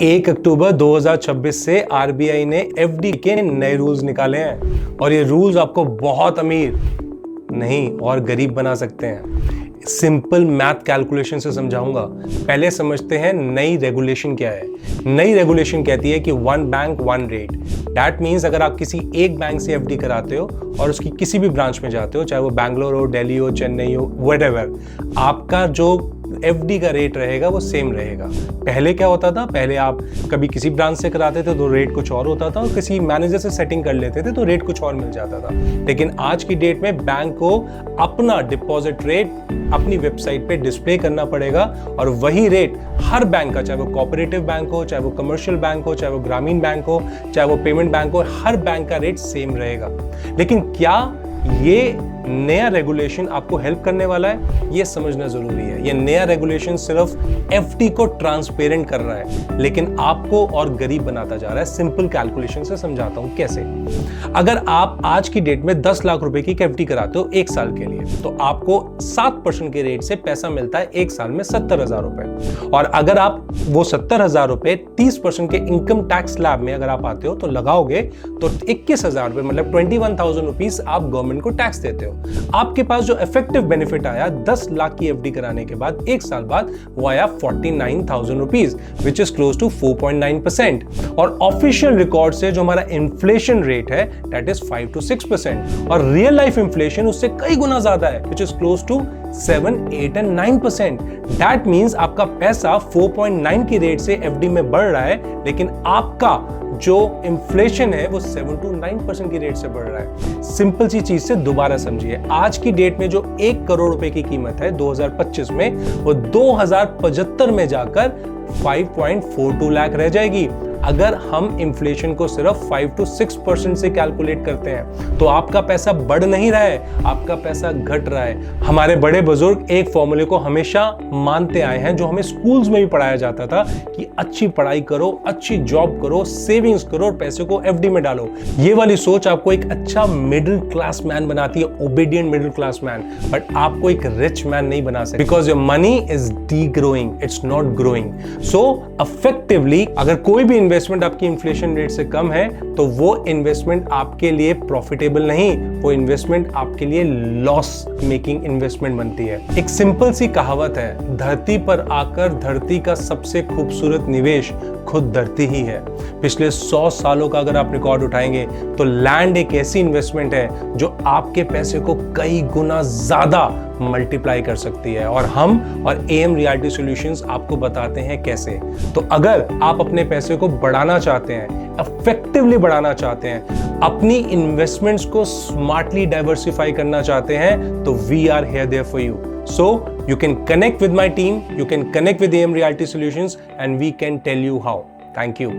1 अक्टूबर 2026 से आरबीआई ने एफडी के नए रूल्स निकाले हैं और ये रूल्स आपको बहुत अमीर नहीं और गरीब बना सकते हैं। सिंपल मैथ कैलकुलेशन से समझाऊंगा। पहले समझते हैं नई रेगुलेशन क्या है। नई रेगुलेशन कहती है कि one bank one rate. That means अगर आप किसी एक बैंक से एफडी कराते हो और उसकी किसी भी ब्रांच में जाते हो, चाहे वो बैंगलोर हो, दिल्ली हो, चेन्नई हो, व्हाटएवर, आपका जो एफडी का रेट रहेगा वो सेम रहेगा। पहले क्या होता था, पहले आप कभी किसी ब्रांच से कराते थे तो रेट कुछ और होता था और किसी मैनेजर से सेटिंग कर लेते थे तो रेट कुछ और मिल जाता था। लेकिन आज की डेट में बैंक को अपना डिपॉजिट रेट अपनी वेबसाइट पे डिस्प्ले करना पड़ेगा और वही रेट हर बैंक का, चाहे वो कोऑपरेटिव बैंक हो, चाहे वो कमर्शियल बैंक हो, चाहे वो ग्रामीण बैंक हो, चाहे वो पेमेंट बैंक हो, हर बैंक का रेट सेम रहेगा। लेकिन क्या ये नया रेगुलेशन आपको हेल्प करने वाला है? ये समझना जरूरी है। ये नया रेगुलेशन सिर्फ एफडी को ट्रांसपेरेंट कर रहा है, लेकिन आपको और गरीब बनाता जा रहा है। सिंपल कैलकुलेशन से समझाता हूं कैसे। अगर आप आज की डेट में 10 लाख रुपए की एफडी कराते हो 1 साल के लिए, तो आपको 7% के रेट से पैसा मिलता है 1 साल में 70,000 रुपए। और अगर आप वो 70,000 रुपए 30% के इनकम टैक्स स्लैब में अगर आप आते हो तो लगाओगे तो 21,000 रुपए, मतलब 21,000 रुपीज आप गवर्नमेंट को टैक्स देते हो। आपके पास जो इफेक्टिव बेनिफिट आया 10 लाख की एफडी कराने के बाद 1 साल बाद वो आया 49,000 rupees, which is close to 4.9%। और ऑफिशियल रिकॉर्ड से जो हमारा इन्फ्लेशन रेट है दैट इज 5 to 6%, और रियल लाइफ इन्फ्लेशन उससे कई गुना ज्यादा है, which is close to 7, 8 and 9%। That means आपका पैसा 4.9 की रेट से एफडी में बढ़ रहा है, लेकिन आपका जो इन्फ्लेशन है वो 7 to 9% की रेट से बढ़ रहा है। सिंपल सी चीज से दोबारा समझिए। आज की डेट में जो 1 करोड़ रुपए की कीमत है 2025 में, वो 2075 में जाकर 5.42 लाख रह जाएगी। अगर हम इन्फ्लेशन को सिर्फ 5 to 6% से कैलकुलेट करते हैं तो आपका पैसा बढ़ नहीं रहा है, आपका पैसा घट रहा है। हमारे बड़े बुजुर्ग एक फॉर्मूले को हमेशा मानते आए हैं, जो हमें स्कूल्स में भी पढ़ाया जाता था कि अच्छी पढ़ाई करो, अच्छी जॉब करो, सेविंग्स करो और पैसे को एफडी में डालो। ये वाली सोच आपको एक अच्छा मिडिल क्लास मैन बनाती है, obedient middle class man, but आपको एक रिच मैन नहीं बना सकती, because your money is D growing, it's not growing. So effectively अगर कोई भी इन्वेस्टमेंट आपकी इन्फ्लेशन रेट से कम है तो वो इन्वेस्टमेंट आपके लिए प्रॉफिटेबल नहीं, वो इन्वेस्टमेंट आपके लिए लॉस मेकिंग इन्वेस्टमेंट बनती है। एक सिंपल सी कहावत है, धरती पर आकर धरती का सबसे खूबसूरत निवेश खुद धरती ही है। पिछले 100 सालों का अगर आप रिकॉर्ड उठाएंगे तो लैंड एक ऐसी इन्वेस्टमेंट है जो आपके पैसे को कई गुना ज्यादा मल्टीप्लाई कर सकती है, और हम और एएम रियल्टी सॉल्यूशंस आपको बताते हैं कैसे। तो अगर आप अपने पैसे को बढ़ाना चाहते हैं, इफेक्टिवली बढ़ाना चाहते हैं, अपनी इन्वेस्टमेंट्स को स्मार्टली डाइवर्सिफाई करना चाहते हैं, तो we are here there for you. So you can connect with my team, you can connect with AM Realty Solutions, and we can tell you how. Thank you.